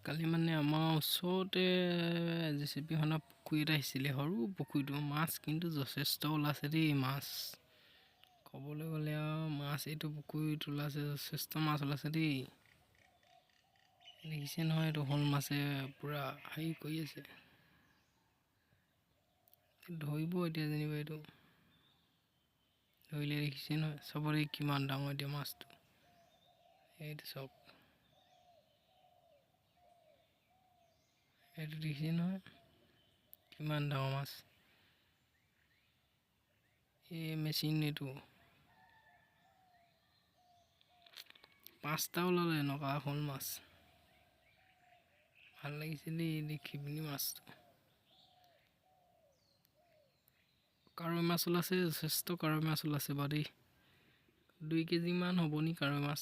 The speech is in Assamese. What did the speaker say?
কালি মানে আমাৰ ওচৰতে জেচিপিখনৰ পুখুৰী এটা আহিছিলে, সৰু পুখুৰীটো, মাছ কিন্তু যথেষ্ট ওলাইছে দেই মাছ। ক'বলৈ গ'লে আৰু মাছ এইটো পুখুৰীত ওলাইছে, যথেষ্ট মাছ ওলাইছে দেই। দেখিছে নহয়, এইটো শ'ল মাছে পূৰা হেৰি কৰি আছে। ধৰিব এতিয়া যেনিবা এইটো ধৰিলে, দেখিছে নহয় চবৰে কিমান ডাঙৰ এতিয়া মাছটো। এইটো চাওক, এইটো দেখিছে নহয় কিমান ডাঙৰ মাছ। এই মেচিন এইটো 5টা ওলালে এনেকুৱা শ'ল মাছ। ভাল লাগিছে দেই দেখি পিনি মাছটো। কাৱৈ মাছ ওলাইছে, যথেষ্ট কাৱৈ মাছ ওলাইছে বাৰু দেই। 2 কেজিমান হ'ব নি কাৱৈ মাছ।